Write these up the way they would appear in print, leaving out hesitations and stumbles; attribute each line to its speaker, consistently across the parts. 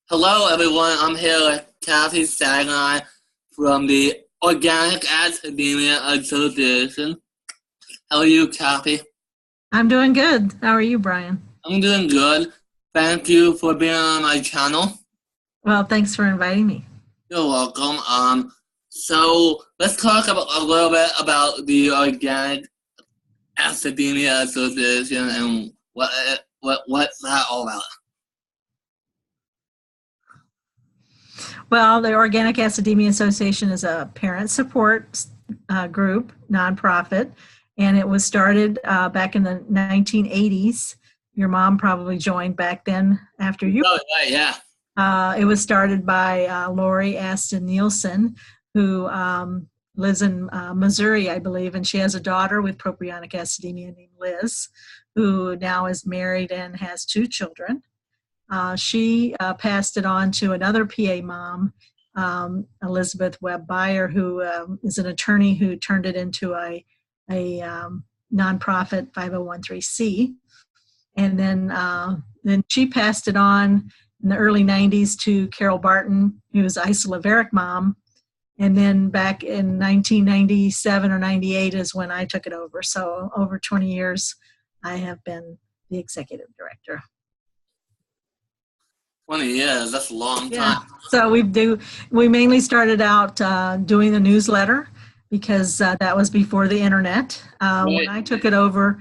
Speaker 1: Hello, everyone. I'm here with Kathy Stagni from the Organic Acidemia Association. How are you, Kathy?
Speaker 2: I'm doing good. How are you, Brian?
Speaker 1: I'm doing good. Thank you for being on my channel.
Speaker 2: Well, thanks for inviting me.
Speaker 1: You're welcome. So let's talk about a little bit about the Organic Acidemia Association and what's that all about.
Speaker 2: Well, the Organic Acidemia Association is a parent support group, nonprofit, and it was started back in the 1980s. Your mom probably joined back then after you.
Speaker 1: Oh, right, yeah.
Speaker 2: It was started by Lori Aston Nielsen, who lives in Missouri, I believe, and she has a daughter with Propionic acidemia named Liz, who now is married and has 2 children. She passed it on to another PA mom, Elizabeth Webb Beyer, who is an attorney who turned it into a nonprofit 5013C. And then she passed it on in the early 90s to Carol Barton, who was Isolaveric mom. And then back in 1997 or 98 is when I took it over. So over 20 years, I have been the executive director.
Speaker 1: 20 years, that's a long time.
Speaker 2: Yeah. So we mainly started out doing the newsletter because that was before the internet. When I took it over,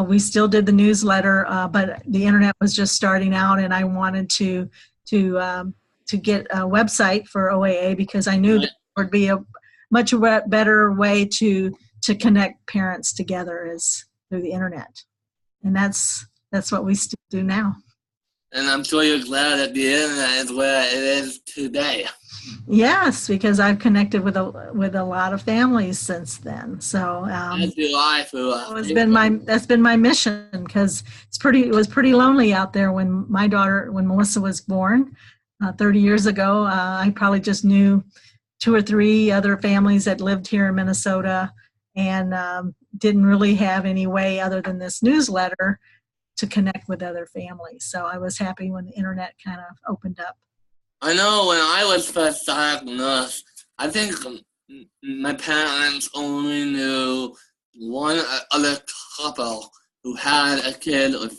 Speaker 2: we still did the newsletter, but the internet was just starting out, and I wanted to get a website for OAA because I knew that there would be a much better way to connect parents together is through the internet, and that's what we still do now.
Speaker 1: And I'm sure you're glad that the internet is where it is today.
Speaker 2: Yes, because I've connected with a lot of families since then. So
Speaker 1: As do I.
Speaker 2: that's been my mission because it was pretty lonely out there when Melissa was born 30 years ago. I probably just knew 2 or 3 other families that lived here in Minnesota and didn't really have any way other than this newsletter to connect with other families. So I was happy when the internet kind of opened up.
Speaker 1: I know when I was first diagnosed, I think my parents only knew one other couple who had a kid with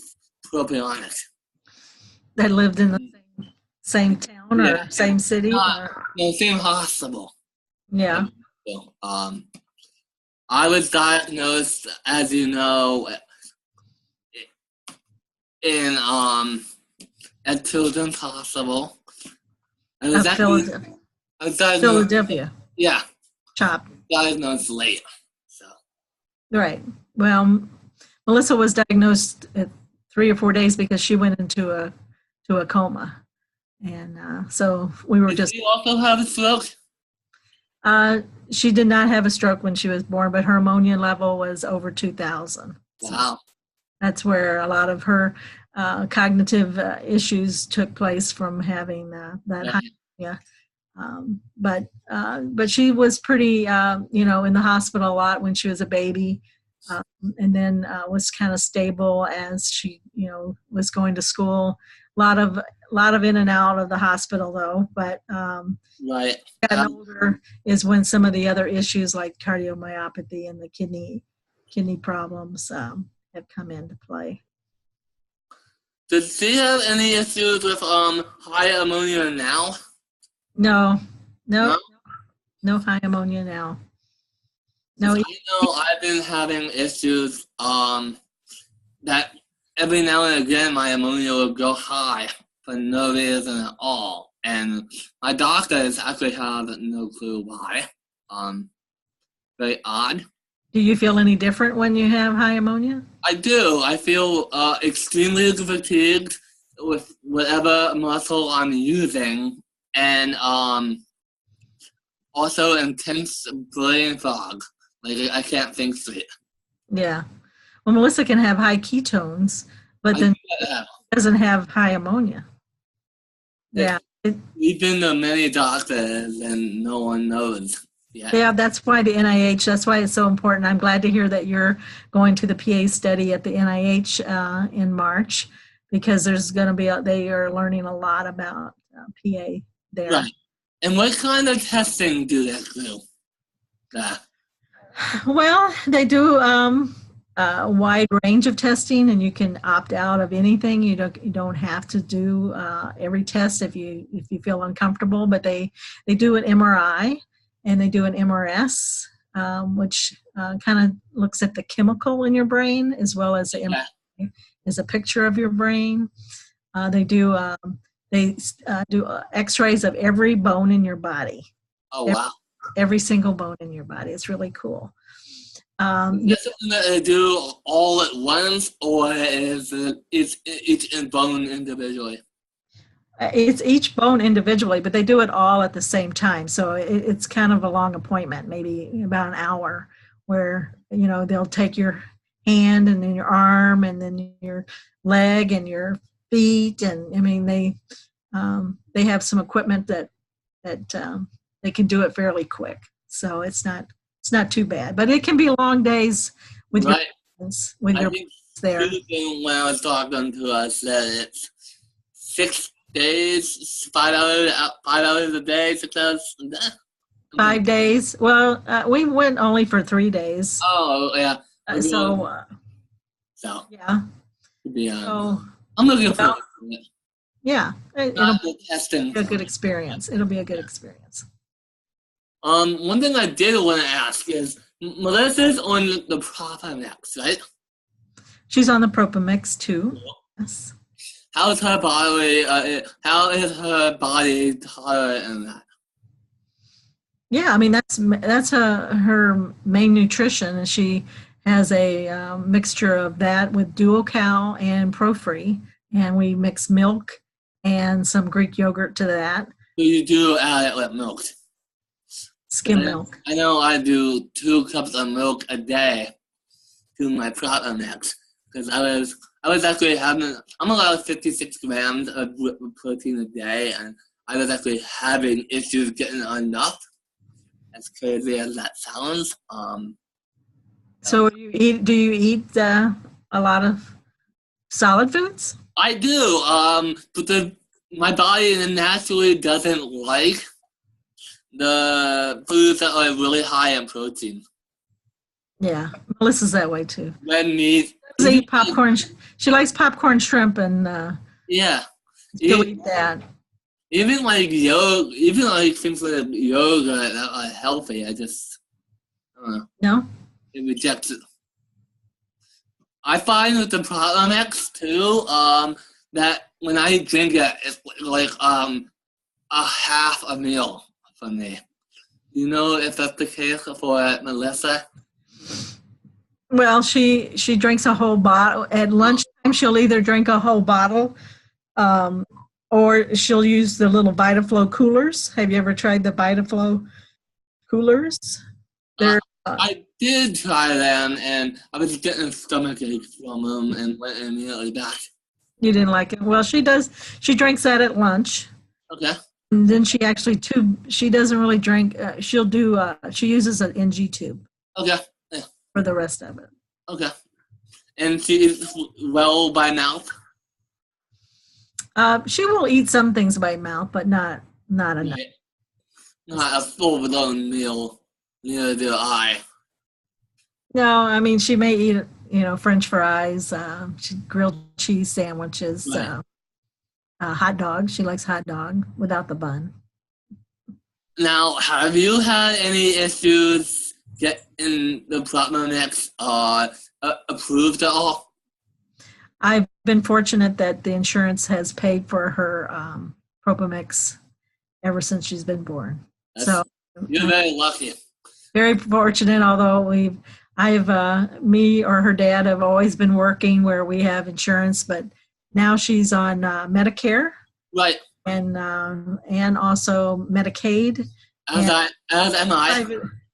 Speaker 1: Propionic.
Speaker 2: That lived in the same town or same city?
Speaker 1: No, same hospital.
Speaker 2: Yeah.
Speaker 1: So, I was diagnosed, as you know, in at Children's Hospital. I was
Speaker 2: Philadelphia.
Speaker 1: Yeah.
Speaker 2: CHOP.
Speaker 1: Diagnosed late. So.
Speaker 2: Right. Well, Melissa was diagnosed at 3 or 4 days because she went into a coma, and so we were
Speaker 1: Did she also have a stroke?
Speaker 2: She did not have a stroke when she was born, but her ammonia level was over 2,000.
Speaker 1: Wow.
Speaker 2: So that's where a lot of her cognitive issues took place from having that high ammonia. But she was pretty, in the hospital a lot when she was a baby, and then was kind of stable as she, was going to school. A lot of in and out of the hospital though. But
Speaker 1: right.
Speaker 2: Gotten older is when some of the other issues like cardiomyopathy and the kidney problems have come into play.
Speaker 1: Does she have any issues with high ammonia now?
Speaker 2: No high ammonia now. No.
Speaker 1: I know I've been having issues that every now and again my ammonia will go high for no reason at all, and my doctors actually have no clue why. Very odd.
Speaker 2: Do you feel any different when you have high ammonia?
Speaker 1: I do. I feel extremely fatigued with whatever muscle I'm using, and also intense brain fog. Like I can't think straight.
Speaker 2: Yeah. Well, Melissa can have high ketones, but then doesn't have high ammonia. Yeah.
Speaker 1: We've been to many doctors and no one knows.
Speaker 2: Yeah, that's why the NIH, that's why it's so important. I'm glad to hear that you're going to the PA study at the NIH in March, because there's going to be they are learning a lot about PA there.
Speaker 1: Right. And what kind of testing do they do?
Speaker 2: Well, they do a wide range of testing, and you can opt out of anything. You don't have to do every test if you feel uncomfortable. But they do an MRI and they do an MRS, which kind of looks at the chemical in your brain, as well as the MRI is a picture of your brain. They do X-rays of every bone in your body.
Speaker 1: Oh, wow.
Speaker 2: Every single bone in your body. It's really cool.
Speaker 1: Is this something that they do all at once, or is it each bone individually?
Speaker 2: It's each bone individually, but they do it all at the same time. So it's kind of a long appointment, maybe about an hour, where they'll take your hand and then your arm and then your leg and your feet, and I mean they have some equipment that they can do it fairly quick. So it's not too bad, but it can be long days with your patients, with your patients there.
Speaker 1: When I was talking to us, that it's 6 days, 5 hours a day, 6 hours a day.
Speaker 2: 5 days. Well, we went only for 3 days.
Speaker 1: Oh, yeah.
Speaker 2: So yeah.
Speaker 1: So I'm looking forward to it.
Speaker 2: Yeah, it'll be a good experience. It'll be a good experience.
Speaker 1: One thing I did want to ask is, Melissa's on the Propionic, right?
Speaker 2: She's on the Propionic too. Yes.
Speaker 1: How is her body? How is her body tolerant in that?
Speaker 2: Yeah, I mean that's her main nutrition, and she has a mixture of that with Duo-Cal and Pro-Free, and we mix milk and some Greek yogurt to that.
Speaker 1: So you do add it with milk?
Speaker 2: Skim milk.
Speaker 1: I know I do 2 cups of milk a day to my Propionic, because I was actually having, I'm allowed 56 grams of protein a day, and I was actually having issues getting enough, as crazy as that sounds.
Speaker 2: So do you eat a lot of solid foods?
Speaker 1: I do, but my body naturally doesn't like the foods that are really high in protein.
Speaker 2: Yeah, Melissa's that way too.
Speaker 1: Red meat.
Speaker 2: She eat popcorn. She likes popcorn, shrimp, and
Speaker 1: yeah.
Speaker 2: She'll eat that.
Speaker 1: Even like things like yogurt that are healthy, I just
Speaker 2: no.
Speaker 1: It rejects it. I find with the Propionic too, that when I drink it, it's like a half a meal for me. You know if that's the case for Melissa?
Speaker 2: Well, she drinks a whole bottle. At lunchtime, she'll either drink a whole bottle, or she'll use the little VitaFlow coolers. Have you ever tried the VitaFlow coolers?
Speaker 1: I did try them, and I was getting a stomach ache from them and went immediately back. You
Speaker 2: didn't like it? Well, she does. She drinks that at lunch.
Speaker 1: Okay.
Speaker 2: And then she actually she doesn't really drink. She'll do. She uses an NG tube.
Speaker 1: Okay. Yeah.
Speaker 2: For the rest of it.
Speaker 1: Okay. And she eats well by mouth?
Speaker 2: She will eat some things by mouth, but not enough.
Speaker 1: Right. Not a full-blown meal. Neither do I.
Speaker 2: No, I mean, she may eat, French fries, grilled cheese sandwiches,
Speaker 1: right.
Speaker 2: Hot dog. She likes hot dog without the bun.
Speaker 1: Now, have you had any issues getting the Propionic approved at all?
Speaker 2: I've been fortunate that the insurance has paid for her Propionic ever since she's been born.
Speaker 1: You're very lucky.
Speaker 2: Very fortunate, although me or her dad have always been working where we have insurance, but now she's on Medicare.
Speaker 1: Right.
Speaker 2: And also Medicaid.
Speaker 1: As am I.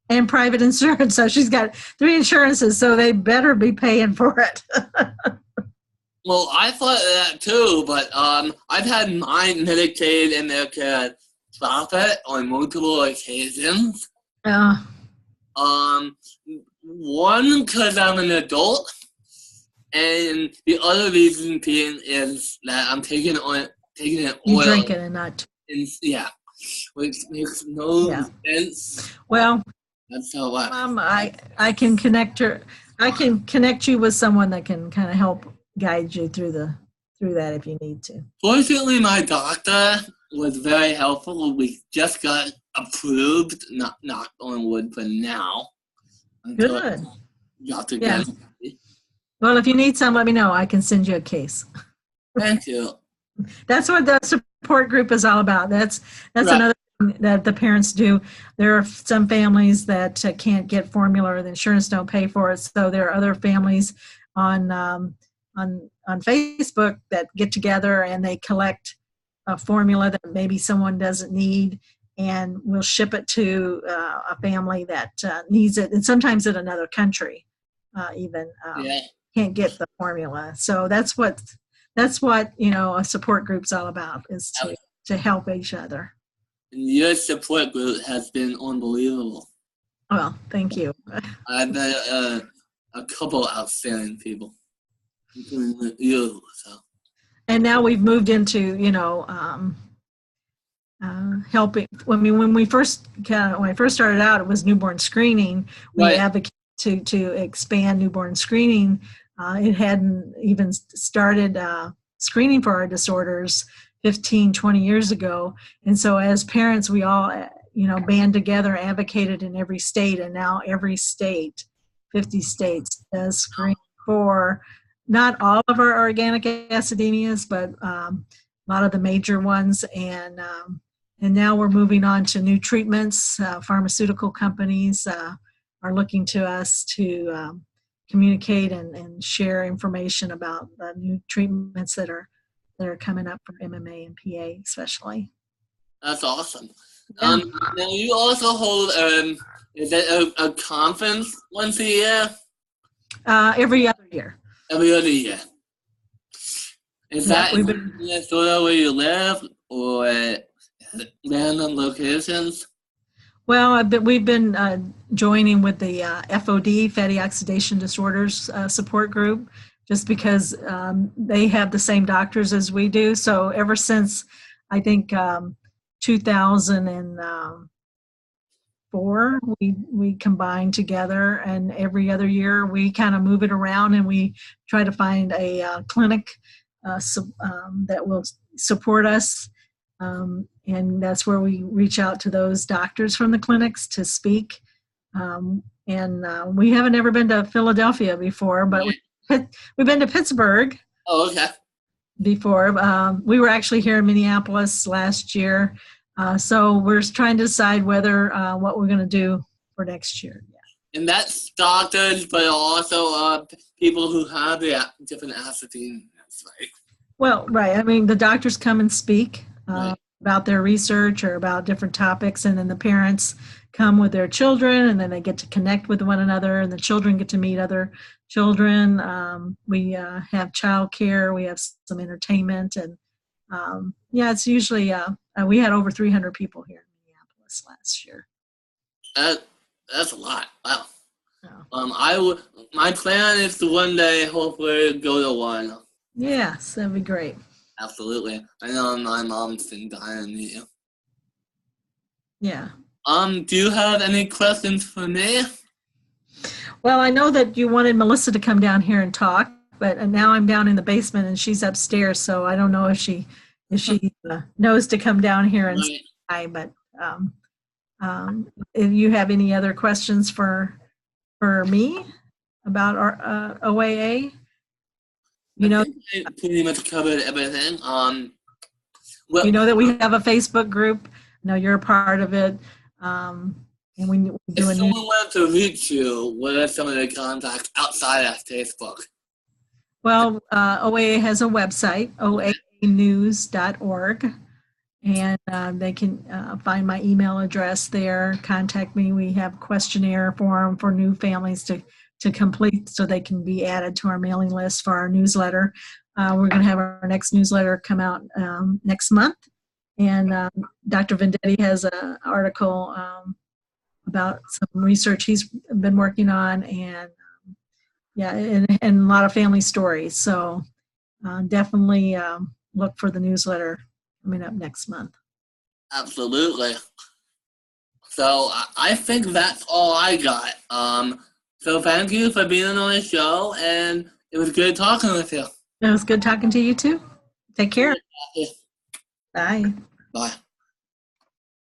Speaker 2: And private insurance. So she's got 3 insurances, so they better be paying for it.
Speaker 1: Well, I thought of that too, but I've had my Medicaid and Medicare drop it on multiple occasions. One, because I'm an adult, And the other reason being is that I'm taking an
Speaker 2: You
Speaker 1: oil.
Speaker 2: drink it and not.
Speaker 1: Yeah, which makes no sense.
Speaker 2: Well,
Speaker 1: That's how
Speaker 2: I can connect her. I can connect you with someone that can kind of help guide you through that if you need to.
Speaker 1: Fortunately, my doctor was very helpful. We just got approved, knock on wood for now.
Speaker 2: Good.
Speaker 1: Dr.
Speaker 2: Yeah.
Speaker 1: Kennedy.
Speaker 2: Well, if you need some, let me know. I can send you a case.
Speaker 1: Thank you.
Speaker 2: That's what the support group is all about. That's
Speaker 1: Right.
Speaker 2: another thing that the parents do. There are some families that can't get formula or the insurance don't pay for it. So there are other families on Facebook that get together and they collect a formula that maybe someone doesn't need, and we'll ship it to a family that needs it, and sometimes in another country even can't get the formula. So that's what a support group's all about, is to help each other.
Speaker 1: And your support group has been unbelievable.
Speaker 2: Well, thank you.
Speaker 1: I've met a couple outstanding people, including you. So.
Speaker 2: And now we've moved into helping. I mean, when I first started out, it was newborn screening. We advocated to expand newborn screening. It hadn't even started screening for our disorders 15, 20 years ago. And so as parents, we all, band together, advocated in every state, and now every state, 50 states, does screen for not all of our organic acidemias, but a lot of the major ones. And now we're moving on to new treatments. Pharmaceutical companies are looking to us to communicate and share information about the new treatments that are coming up for MMA and PA especially.
Speaker 1: That's awesome. Now you also hold is it a conference once a year?
Speaker 2: Every other year.
Speaker 1: Every other year. Is that in Minnesota where you live, or random locations?
Speaker 2: Well, we've been joining with the FOD, Fatty Oxidation Disorders support group, just because they have the same doctors as we do. So ever since, I think, 2004, we combined together, and every other year we kind of move it around and we try to find a clinic that will support us. And that's where we reach out to those doctors from the clinics to speak. And we haven't ever been to Philadelphia before, but we've been to Pittsburgh.
Speaker 1: Oh, okay.
Speaker 2: Before. We were actually here in Minneapolis last year. So we're trying to decide whether what we're going to do for next year. Yeah.
Speaker 1: And that's doctors, but also people who have the different acidemias, right?
Speaker 2: Well, right. I mean, the doctors come and speak about their research or about different topics, and then the parents come with their children, and then they get to connect with one another, and the children get to meet other children. We have childcare, we have some entertainment, and it's usually we had over 300 people here in Minneapolis last year.
Speaker 1: That's a lot. Wow. Oh. My plan is to one day hopefully go to one.
Speaker 2: Yes, that'd be great.
Speaker 1: Absolutely. I know my mom's been dying to meet you.
Speaker 2: Yeah.
Speaker 1: Do you have any questions for me?
Speaker 2: Well, I know that you wanted Melissa to come down here and talk, but now I'm down in the basement and she's upstairs, so I don't know if she knows to come down here and say hi. But if you have any other questions for me about our OAA,
Speaker 1: I pretty much covered everything.
Speaker 2: You know that we have a Facebook group. I know you're a part of it. And we do
Speaker 1: if someone wanted to reach you, what are some of the contacts outside of Facebook?
Speaker 2: Well, OAA has a website, oaanews.org, and they can find my email address there, contact me. We have a questionnaire form for new families to complete so they can be added to our mailing list for our newsletter. We're going to have our next newsletter come out next month. And Dr. Vendetti has an article about some research he's been working on. And Yeah, and a lot of family stories. So definitely look for the newsletter coming up next month.
Speaker 1: Absolutely. So I think that's all I got. So thank you for being on the show, and it was good talking with you.
Speaker 2: It was good talking to you too. Take care. Bye.
Speaker 1: Bye.